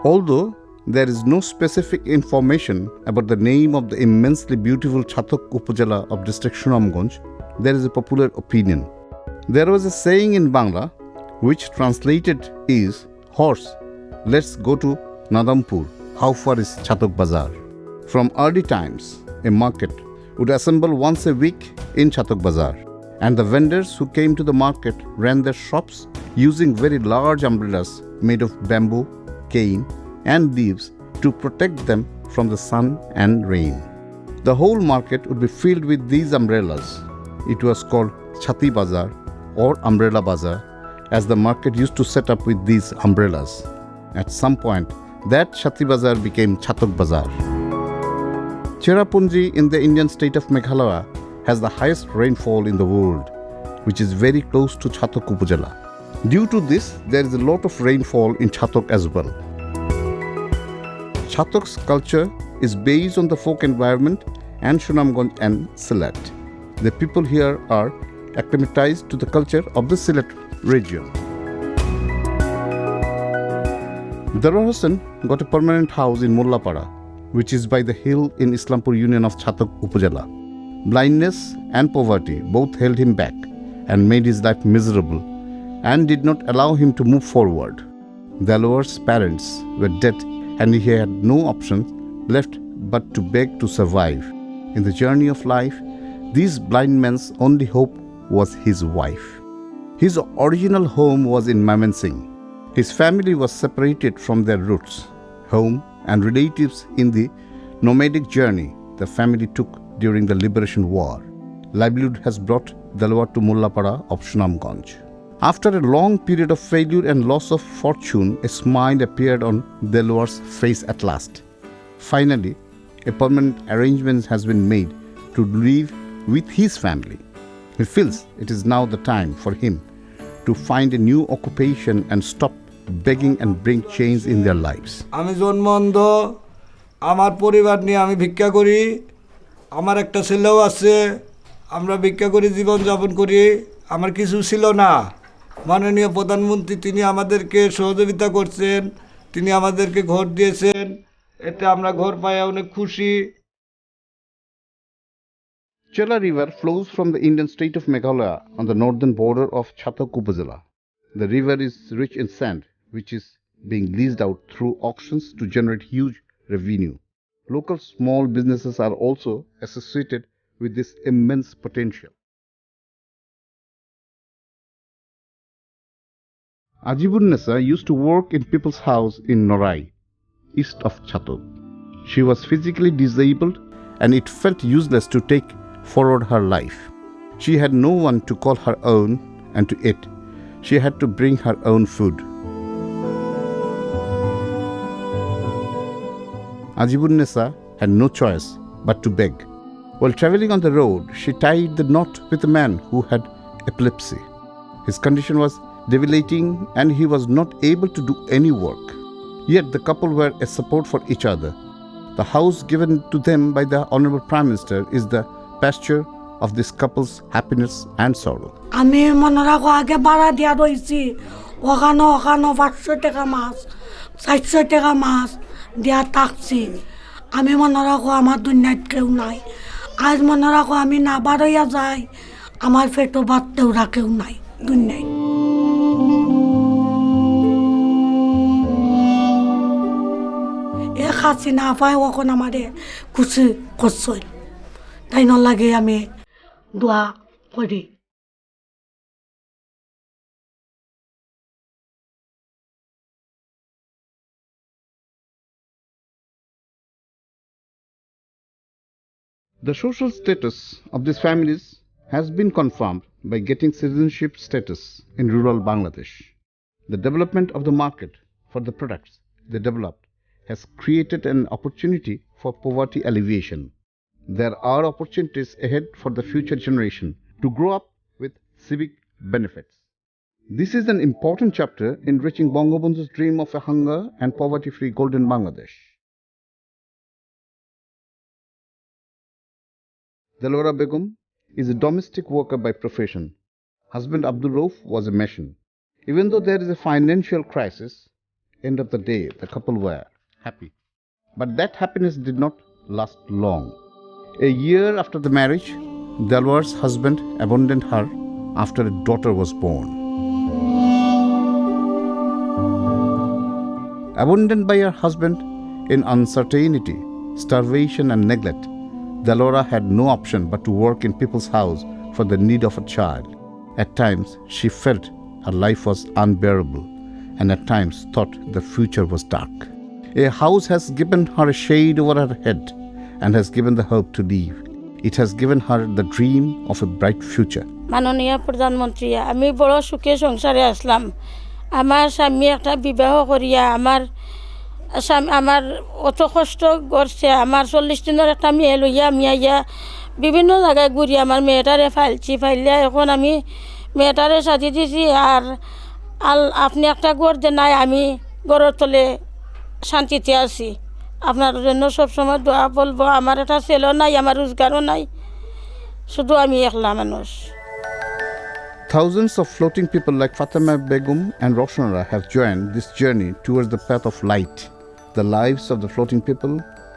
Although there is no specific information about the name of the immensely beautiful Chatok Upazila of district Sunamganj, there is a popular opinion. There was a saying in Bangla which translated is, "Horse, let's go to Nadampur. How far is Chatok Bazar?" From early times, a market would assemble once a week in Chatok Bazar, and the vendors who came to the market ran their shops using very large umbrellas made of bamboo, cane, and leaves to protect them from the sun and rain. The whole market would be filled with these umbrellas. It was called Chhati Bazar or Umbrella Bazar, as the market used to set up with these umbrellas. At some point, that Chhati Bazar became Chatok Bazar. Cherrapunji in the Indian state of Meghalaya has the highest rainfall in the world, which is very close to Chatok Upazila. Due to this, there is a lot of rainfall in Chatok as well. Chatok's culture is based on the folk environment and Sunamganj and Sylhet. The people here are acclimatized to the culture of the Sylhet region. Darwar Hossain got a permanent house in Mollapara, which is by the hill in Islampur union of Chatok Upazila. Blindness and poverty both held him back and made his life miserable and did not allow him to move forward. Dalwar's parents were dead and he had no option left but to beg to survive. In the journey of life, this blind man's only hope was his wife. His original home was in Mymensingh. His family was separated from their roots, home and relatives in the nomadic journey the family took during the Liberation War. Livelihood has brought Dalwar to Mollapara of Sunamganj. After a long period of failure and loss of fortune, a smile appeared on Dalwar's face at last. Finally, a permanent arrangement has been made to live with his family. He feels it is now the time for him to find a new occupation and stop begging and bring change in their lives. আমি জন্মন্ধ, আমার পরিবার নিয়ে আমি ভিক্ষা করি, আমার একটা ছেলেও আছে, আমরা ভিক্ষা করি জীবন যাপন করি, আমার কিছু ছিল না। মাননীয় প্রধানমন্ত্রী তিনি আমাদেরকে সহযোগিতা করছেন, তিনি আমাদেরকে ঘর দিয়েছেন, এতে আমরা ঘর পাই অনেক খুশি। Chela River flows from the Indian state of Meghalaya on the northern border of Chatok Upazila. The river is rich in sand, which is being leased out through auctions to generate huge revenue. Local small businesses are also associated with this immense potential. Ajibunnesa used to work in people's house in Norai, east of Chatok. She was physically disabled and it felt useless to take forward her life. She had no one to call her own and to eat. She had to bring her own food. Ajibunnesa had no choice but to beg. While traveling on the road, she tied the knot with a man who had epilepsy. His condition was debilitating and he was not able to do any work. Yet the couple were a support for each other. The house given to them by the Honorable Prime Minister is the pasture of this couple's happiness and sorrow. আমি মনে রাখো আগে ভাড়া দিয়া রয়েছি, ওখানো 500 টাকা মাস, 400 টাকা মাস দিয়া থাকছি। আমি মনে রাখো আমার দুনিয়ায় কেউ নাই। আজ মনে রাখো আমি না বাড়াইয়া যাই, আমার পেটও বাড়তেও রাখেও নাই দুনিয়ায়। এ খাচ্ছি না পাই ওখন আমারে খুশি করছে, তাই না লাগে আমি দোয়া করি। The social status of these families has been confirmed by getting citizenship status in rural Bangladesh. The development of the market for the products they developed has created an opportunity for poverty alleviation. There are opportunities ahead for the future generation to grow up with civic benefits. This is an important chapter in reaching Bangabandhu's dream of a hunger and poverty-free golden Bangladesh. Dalwara Begum is a domestic worker by profession. Husband Abdul Rauf was a mason. Even though there is a financial crisis, end of the day, the couple were happy. But that happiness did not last long. A year after the marriage, Dalwar's husband abandoned her after a daughter was born. Abandoned by her husband in uncertainty, starvation and neglect, Dalora had no option but to work in people's house for the need of a child. At times, she felt her life was unbearable and at times thought the future was dark. A house has given her a shade over her head and has given the hope to live. It has given her the dream of a bright future. মাননীয় প্রধানমন্ত্রী, আমি বড় সুখে সংসারে আসলাম। আমার স্বামী একটা বিবাহ করিয়া আমার অত কষ্ট করছে। আমার 40 দিনের একটা মেয়ে লইয়া আমি আইয়া বিভিন্ন জায়গায় ঘুরি আমার মেয়েটারে ফাইলিয়া এখন আমি মেয়েটারে সাজিয়ে দিয়েছি। আর আপনি একটা ঘর যে নাই, আমি ঘরের তলে শান্তিতে আছি। আপনার জন্য সবসময় দোয়া বলবো। আমার একটা ছেলেও নাই, আমার রোজগারও নাই, শুধু আমি একলা মানুষ। Thousands of floating people like Fatima Begum and Roshanara have joined this journey towards the path of light. The lives of the floating people,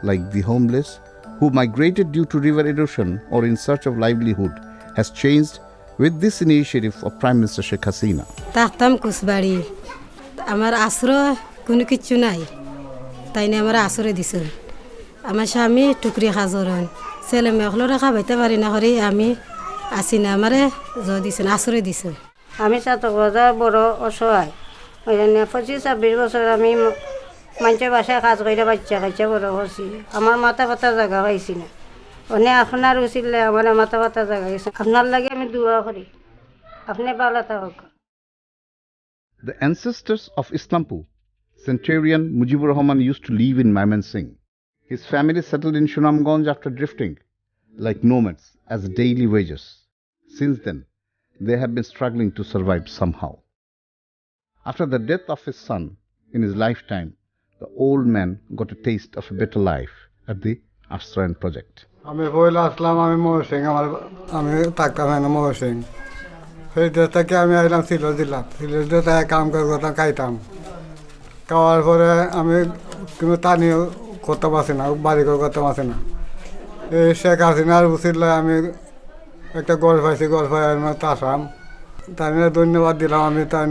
like the homeless, who migrated due to river erosion or in search of livelihood, has changed with this initiative of Prime Minister Sheikh Hasina. থাকতাম কুচবাড়ি, আমার আশ্রয় কোনো কিছু নাই, তাই না আমার আশ্রয় দিছে। আমার স্বামী টুকরি খাজরন, ছেলে মেয়েগুলো খাবাইতে পারি না করে আমি আসি না, আমারে দিছেন আশ্রয় দিছে। আমি চাতক বাজার বড় অসহায়, ওই জন্য 25-26 বছর আমি মানুষের বাসায় কাজ করে বাচ্চা কাচ্চা বড় হচ্ছি। আমার মাথা পাতা জায়গা পাইছি না, ওনে আপনার উচিলে আমার মাথা পাতা জায়গা গেছে। আপনার লাগে আমি দোয়া করি, আপনি ভালো থাকুক। The ancestors of Islampur, centurion Mujibur Rahman used to live in Mymensingh. His family settled in Sunamganj after drifting, like nomads, as daily wages. Since then, they have been struggling to survive somehow. After the death of his son in his lifetime, the old man got a taste of a better life at the Ashrayan project. আমি পয়লা আসলাম, আমি মহসিং, আমি থাকতাম না মহসিং। সেই দেশ থেকে আমি আইলাম সিলেট জেলা। সিলেট জেলায় কাম করতাম, খাইতাম। খাওয়ার পরে আমি কোনো টানি করতে পারছি না, বাড়ি করতে পারছি না। এই শেখ হাসিনার উচিলে আমি একটা গল্প পাইছি, গল্প আসাম। তাই ধন্যবাদ দিলাম। আমি তাই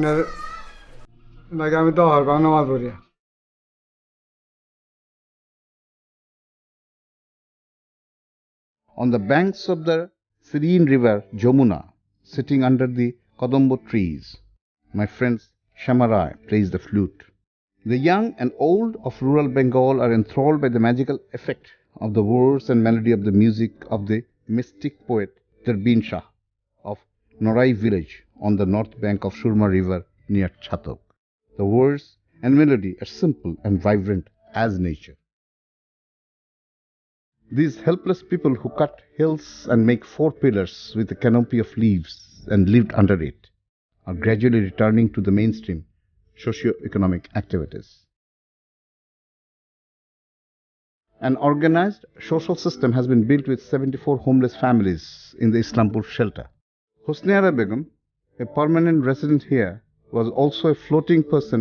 নাকি আমি 10 বার নামাজ পড়ি। On the banks of the serene river Jamuna, sitting under the Kadambo trees, my friends Shamarai plays the flute. The young and old of rural Bengal are enthralled by the magical effect of the words and melody of the music of the mystic poet Darbin Shah of Norai village on the north bank of Surma river near Chatok. The words and melody are simple and vibrant as nature. These helpless people who cut hills and make 4 pillars with a canopy of leaves and lived under it are gradually returning to the mainstream socio-economic activities. An organized social system has been built with 74 homeless families in the Islampur shelter. Husniara Begum, a permanent resident here, was also a floating person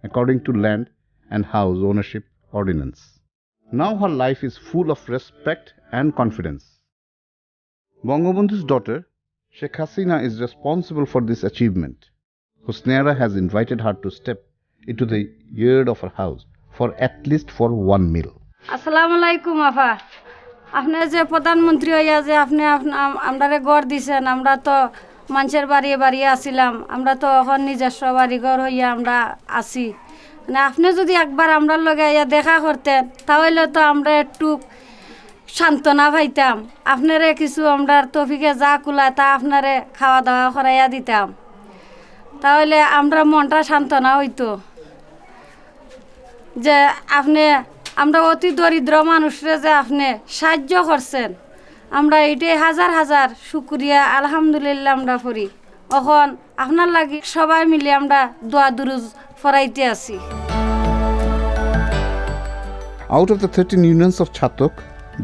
according to land and house ownership ordinance. Now her life is full of respect and confidence. Bangabandhu's daughter, Sheikh Hasina, is responsible for this achievement. Husniara has invited her to step into the yard of her house for at least for 1 meal. আসসালামু আলাইকুম আপা, আপনি যে প্রধানমন্ত্রী হইয়া যে আপনি আমরারে ঘর দিছেন, আমরা তো মানুষের বাড়ি বাড়ি আসিলাম, আমরা তো এখন নিজস্ব বাড়ি ঘর হইয়া আমরা আসি। মানে আপনি যদি একবার আমরার লগে ইয়া দেখা করতেন তাহলে তো আমরা একটু সান্ত্বনা পাইতাম। আপনারে কিছু আমরার তফিকে যা কুলায় তা আপনারে খাওয়া দাওয়া করাইয়া দিতাম, তাহলে আমরা মনটা সান্ত্বনা হইতো যে আপনি আমরা অতি দরিদ্র মানুষরে যে আপনি সাহায্য করছেন। আমরা এটাই হাজার হাজার শুকরিয়া আলহামদুলিল্লাহ আমরা করি। এখন আপনার লাগি সবাই মিলে আমরা দোয়া দুরুজ ফরাইতে আছি। Out of the 13 unions of Chatok,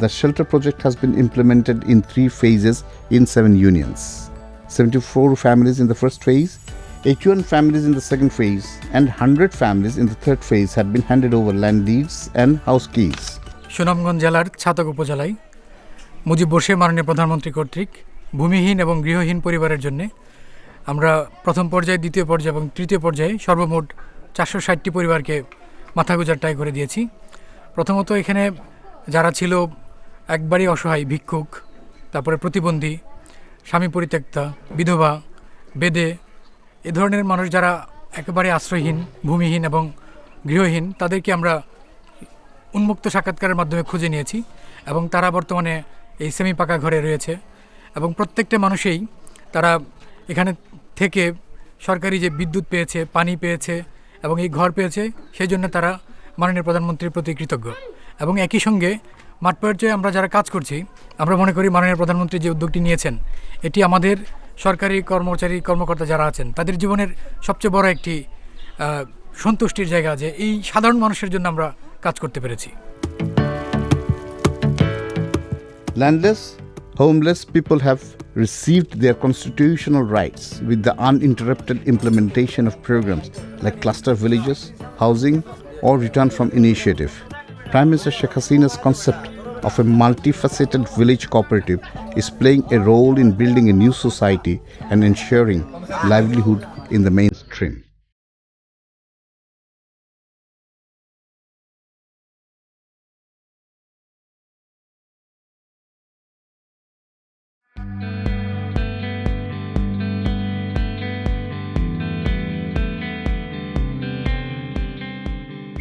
the shelter project has been implemented in 3 phases in 7 unions. 74 families in the first phase, 81 families in the second phase and 100 families in the third phase had been handed over land deeds and house keys. Sunamganj জেলার ছাতক উপজেলায় মুজিব বর্ষে মাননীয় প্রধানমন্ত্রী কর্তৃক ভূমিহীন এবং গৃহহীন পরিবারের জন্য আমরা প্রথম পর্যায়ে, দ্বিতীয় পর্যায়ে এবং তৃতীয় পর্যায়ে সর্বমোট 460টি পরিবারকে মাথা গোঁজার টাই করে দিয়েছি। প্রথমত এখানে যারা ছিল একবারই অসহায়, ভিক্ষুক, তারপরে প্রতিবন্ধী, স্বামী পরিত্যক্তা, বিধবা, বেদে, এ ধরনের মানুষ যারা একেবারে আশ্রয়হীন, ভূমিহীন এবং গৃহহীন, তাদেরকে আমরা উন্মুক্ত সাক্ষাৎকারের মাধ্যমে খুঁজে নিয়েছি এবং তারা বর্তমানে এই সেমি পাকা ঘরে রয়েছে এবং প্রত্যেকটা মানুষেই তারা এখানে থেকে সরকারি যে বিদ্যুৎ পেয়েছে, পানি পেয়েছে এবং এই ঘর পেয়েছে, সেই জন্য তারা মাননীয় প্রধানমন্ত্রীর প্রতি কৃতজ্ঞ। এবং একই সঙ্গে মাঠ পর্যায়ে আমরা যারা কাজ করছি, আমরা মনে করি মাননীয় প্রধানমন্ত্রী যে উদ্যোগটি নিয়েছেন, এটি আমাদের সরকারি কর্মকর্তা যারা আছেন তাদের জীবনের সবচেয়ে বড় একটি সন্তুষ্টির জায়গা, যে এই সাধারণ মানুষের জন্য আমরা কাজ করতে পেরেছি। Landless, homeless people have received their constitutional rights with the uninterrupted implementation of programs like cluster villages, housing, or return from initiative. Prime Minister Sheikh Hasina's concept of a multifaceted village cooperative is playing a role in building a new society and ensuring livelihood in the mainstream.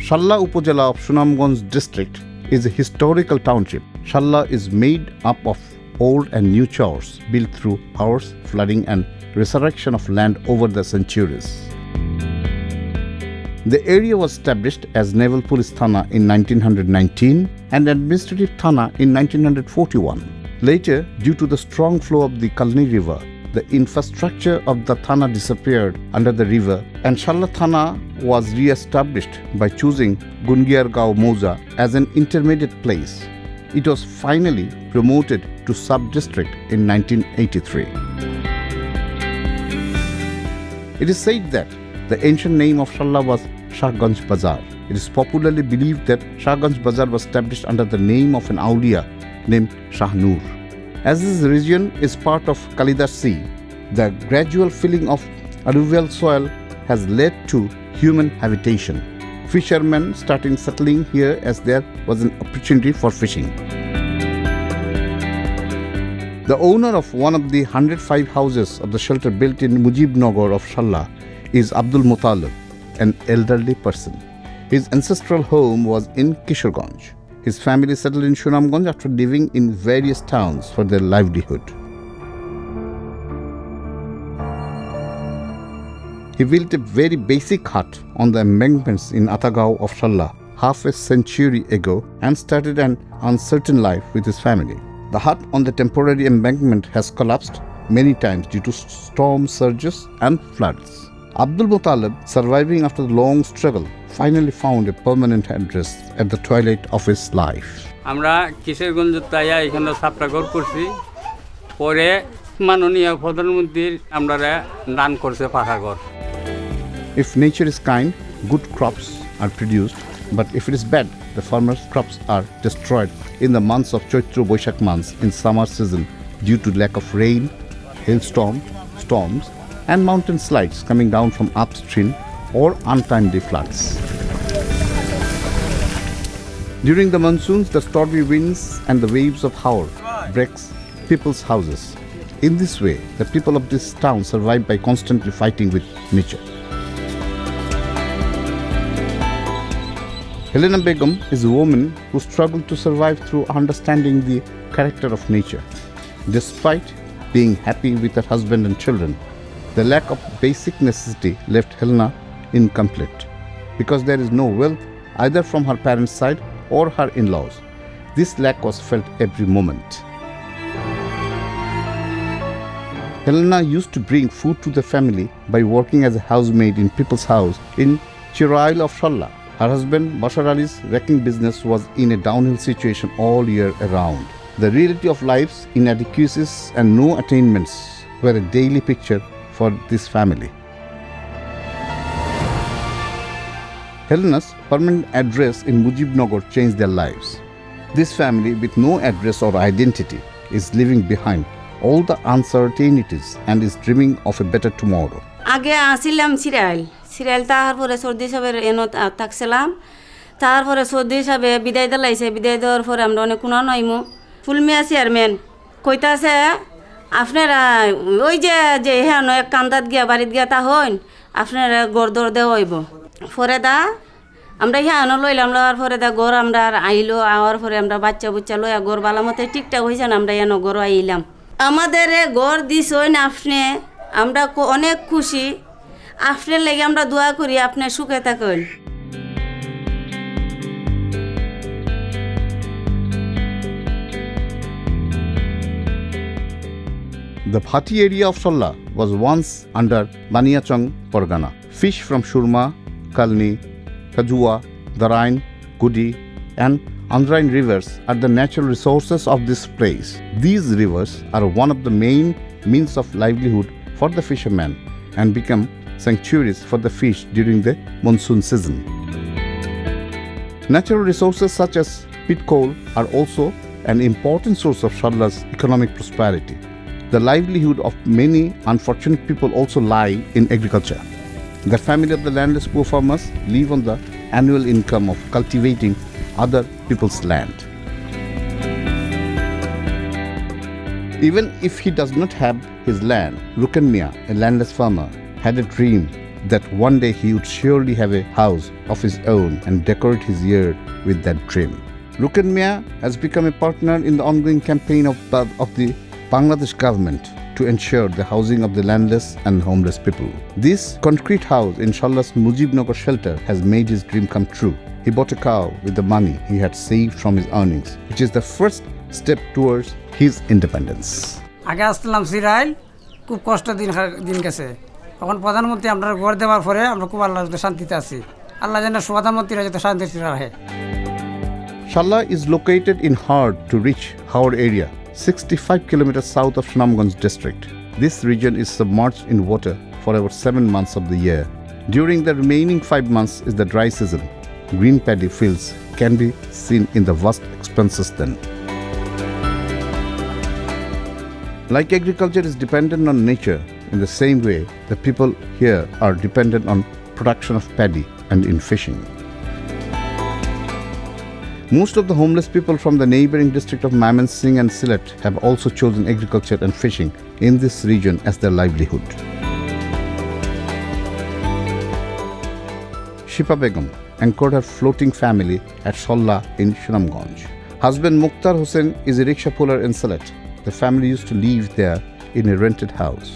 Shalla Upojala of Sunamganj district is a historical township. Shalla is made up of old and new chores built through wars, flooding and resurrection of land over the centuries. The area was established as Naval Police Thana in 1919 and Administrative Thana in 1941. Later, due to the strong flow of the Kalni River, the infrastructure of the Thana disappeared under the river and Shalla Thana was re-established by choosing Gungiargaon Moza as an intermediate place. It was finally promoted to sub-district in 1983. It is said that the ancient name of Shalla was Shahganj Bazar. It is popularly believed that Shahganj Bazar was established under the name of an awliya named Shah Noor. As this region is part of Kalida Sea, the gradual filling of alluvial soil has led to human habitation. Fishermen started settling here as there was an opportunity for fishing. The owner of one of the 105 houses of the shelter built in Mujibnagar of Shalla is Abdul Muttalib, an elderly person. His ancestral home was in Kishoreganj. His family settled in Sunamganj after living in various towns for their livelihood. He built a very basic hut on the embankments in Atagaon of Shalla half a century ago and started an uncertain life with his family. The hut on the temporary embankment has collapsed many times due to storm surges and floods. Abdul Muttalib, surviving after the long struggle, finally found a permanent address at the twilight of his life. আমরা কিশোরগঞ্জ তাইয়া এখানে ছাত্রাঘর করছি, পরে মাননীয় প্রধানমন্ত্রীর আমরা দান করছে পাকা ঘর। If nature is kind, good crops are produced, but if it is bad, the farmers' crops are destroyed in the months of Chaitro Boishak months in summer season due to lack of rain, storms, and mountain slides coming down from upstream or untimely floods. During the monsoons, the stormy winds and the waves of howl breaks people's houses. In this way, the people of this town survive by constantly fighting with nature. Helena Begum is a woman who struggled to survive through understanding the character of nature. Despite being happy with her husband and children, the lack of basic necessity left Helena incomplete. Because there is no wealth either from her parents' side or her in-laws, this lack was felt every moment. Helena used to bring food to the family by working as a housemaid in people's house in Chirail of Shalla. Her husband Bashar Ali's wrecking business was in a downhill situation all year around. The reality of life's inadequacies and no attainments were a daily picture for this family. Helena's permanent address in Mujibnagar changed their lives. This family with no address or identity is leaving behind all the uncertainties and is dreaming of a better tomorrow. আগে আসিলাম serial তারপরে সর্দি সাহেবের এনো থাকছিলাম তারপরে সর্দি সাহেবে বিদায় দিলাইছে বিদায় দেওয়ার পরে আমরা অনেক কোনো নাইমু ফুলমিয়া চেয়ারম্যান কইতাছে আপনারা ওই যে হ্যাঁ এক কান্দাত গিয়া বাড়িত গিয়া তা হইন আপনারা গড় দর দেওয়া হইব পরে দা আমরা হ্যাঁ লইলাম লওয়ার পরে দা গড় আমরা আইলো আওয়ার পরে আমরা বাচ্চা বুচ্চা লইয়া গড় বালামতে ঠিকঠাক হয়েছে না আমরা এনো গড় আইলাম আমাদের গড় দিস হইন আপনি আমরা অনেক খুশি আপনার লেগে আমরা দোয়া করি আপনি সুখে থাকুন The Bhati area of Sullah was once under Baniachang Pargana. Fish from Shurma, Kalni, Kajua, Darain, Gudi and Andrain rivers are the natural resources of this place. These rivers are one of the main means of livelihood for the fishermen and become sanctuaries for the fish during the monsoon season. Natural resources such as pit coal are also an important source of Sullah's economic prosperity. The livelihood of many unfortunate people also lie in agriculture. The family of the landless poor farmers live on the annual income of cultivating other people's land. Even if he does not have his land, Rukan Mia, a landless farmer, had a dream that one day he would surely have a house of his own and decorate his yard with that dream. Rukan Mia has become a partner in the ongoing campaign of the Bangladesh government to ensure the housing of the landless and homeless people. This concrete house in Sullah's Mujibnagar shelter has made his dream come true. He bought a cow with the money he had saved from his earnings, which is the first step towards his independence. আগে আসলাম সিরাইল খুব কষ্ট দিন গেছে এখন প্রধানমন্ত্রী আমরা ঘর দেওয়ার পরে আমরা খুব আল্লাহর শান্তিতে আছি আল্লাহ যেন প্রধানমন্ত্রীরা যাতে শান্তিতে রাখে Sullah is located in hard to reach Howard area, 65 kilometers south of Sunamganj district. This region is submerged in water for about 7 months of the year. During the remaining 5 months is the dry season. Green paddy fields can be seen in the vast expanses then. Like agriculture is dependent on nature, in the same way, the people here are dependent on production of paddy and in fishing. Most of the homeless people from the neighboring district of Mymensingh and Sylhet have also chosen agriculture and fishing in this region as their livelihood. Shipa Begum anchored her floating family at Sullah in Sunamganj. Husband Mukhtar Hussain is a rickshaw puller in Sylhet. The family used to live there in a rented house.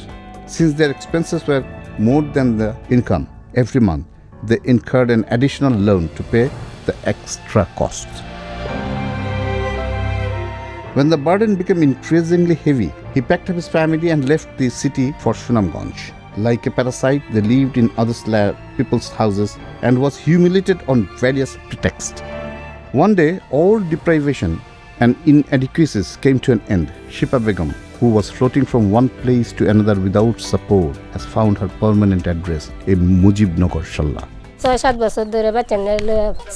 Since their expenses were more than the income every month, they incurred an additional loan to pay the extra costs. When the burden became increasingly heavy, he packed up his family and left the city for Sunamganj. Like a parasite, they lived in other people's houses and was humiliated on various pretexts. One day, all deprivation and inadequacies came to an end. Shipa Begum, who was floating from one place to another without support, has found her permanent address in Mujibnagar, Sullah. 6-7 বছর ধরে বাচ্চা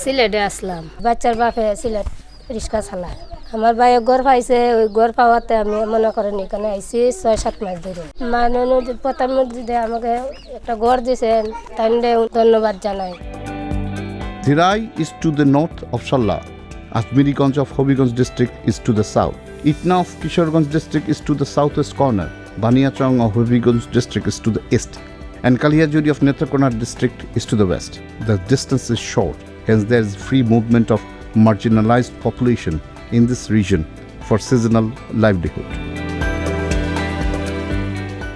সিলেটে আসলাম বাচ্চার বাপে সিলেট রিক্সা চালায় আমার ভাই ঘর পাইছে ওই ঘর পাওয়াতে আমি মনে করেন এখানে আইছি 6-7 মাস ধরে মাননীয় প্রধানমন্ত্রী আমাকে একটা ঘর দিয়েছেন তাই ধন্যবাদ জানাই Dhirai is to the north of Sullah. Ajmeriganj of Hobiganj district is to the south. Itna of Kishoreganj district is to the southwest corner. Baniachang of Hobiganj district is to the east. And Kaliyajuri of Netrakonar district is to the west. The distance is short, hence there is free movement of marginalized population in this region for seasonal livelihood.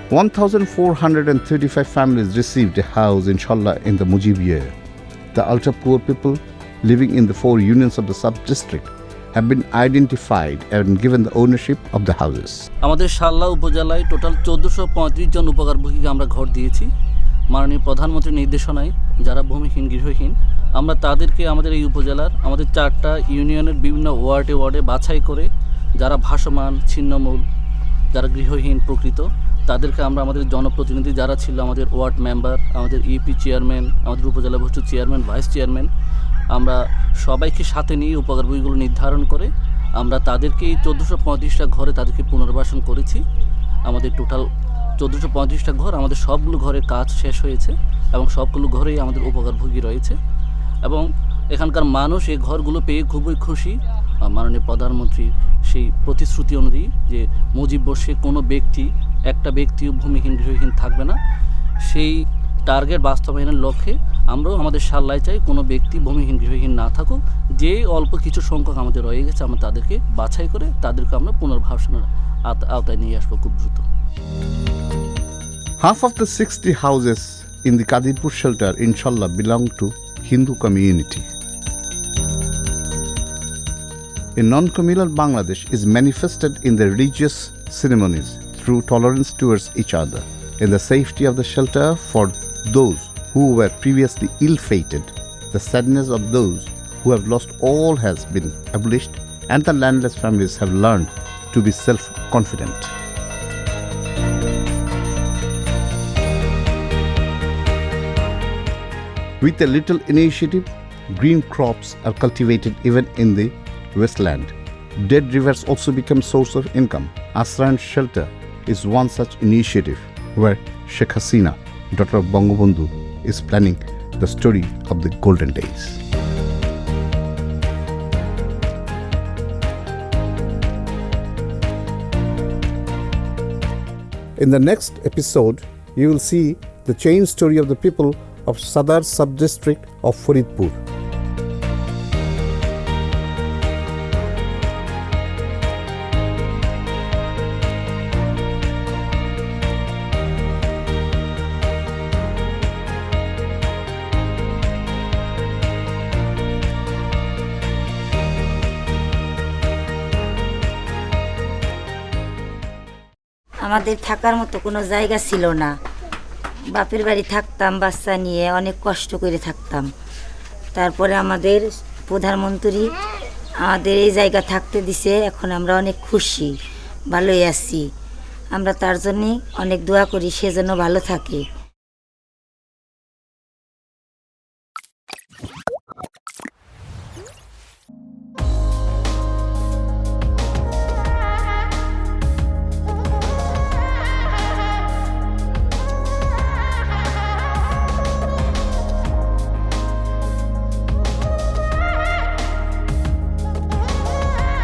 1,435 families received a house in Sullah in the Mujib year. The ultra-poor people living in the 4 unions of the sub-district have been identified and given the ownership of the houses. আমাদের শাল্লা উপজেলায় total 1435 জন উপকারভোগীকে আমরা ঘর দিয়েছি মাননীয় প্রধানমন্ত্রীর নির্দেশনায় যারা ভূমিহীন গৃহহীন আমরা তাদেরকে আমাদের এই উপজেলার আমাদের 4টা ইউনিয়নের বিভিন্ন ওয়ার্ডে বাছাই করে যারা ভাসমান ছিন্নমূল যারা গৃহহীন প্রকৃত তাদেরকে আমরা আমাদের জনপ্রতিনিধি যারা ছিল, আমাদের ওয়ার্ড মেম্বার, আমাদের ইউপি চেয়ারম্যান, আমাদের উপজেলা পরিষদ চেয়ারম্যান, ভাইস চেয়ারম্যান, আমরা সবাইকে সাথে নিয়ে উপকার বইগুলো নির্ধারণ করে আমরা তাদেরকে এই 1435টা ঘরে তাদেরকে পুনর্বাসন করেছি। আমাদের টোটাল 1435টা ঘর, আমাদের সবগুলো ঘরের কাজ শেষ হয়েছে এবং সবগুলো ঘরেই আমাদের উপকারভোগী রয়েছে এবং এখানকার মানুষ এই ঘরগুলো পেয়ে খুবই খুশি। মাননীয় প্রধানমন্ত্রীর সেই প্রতিশ্রুতি অনুযায়ী যে মুজিব বর্ষে কোনো ব্যক্তি, একটা ব্যক্তিও ভূমিহীন গৃহহীন থাকবে না, সেই টার্গেট বাস্তবায়নের লক্ষ্যে আমরাও আমাদের সাল্লায় চাই কোনো ব্যক্তি ভূমিহীন গৃহহীন না থাকুক। যে অল্প কিছু সংখ্যক আমাদের রয়ে গেছে আমরা তাদেরকে বাছাই করে তাদেরকে আমরা পুনর্বাসনের আওতায় নিয়ে আসবো খুব দ্রুত। Half of the 60 houses in the Kadirpur shelter, inshallah, belong to Hindu community. A non-communal Bangladesh is manifested in the religious ceremonies through tolerance towards each other. In the safety of the shelter for those who were previously ill-fated, the sadness of those who have lost all has been abolished, and the landless families have learned to be self-confident. With a little initiative, green crops are cultivated even in the wasteland. Dead rivers also become source of income. Asra and Shelter is one such initiative where Sheikh Hasina, daughter of Bangabandhu, is planning the story of the golden days. In the next episode, you will see the change story of the people of Sadar sub-district of Faridpur. আমাদের থাকার মতো কোনো জায়গা ছিল না। বাপের বাড়ি থাকতাম, বাচ্চা নিয়ে অনেক কষ্ট করে থাকতাম। তারপরে আমাদের প্রধানমন্ত্রী আমাদের এই জায়গা থাকতে দিছে, এখন আমরা অনেক খুশি, ভালোই আছি। আমরা তার জন্যে অনেক দোয়া করি, সে যেন ভালো থাকে।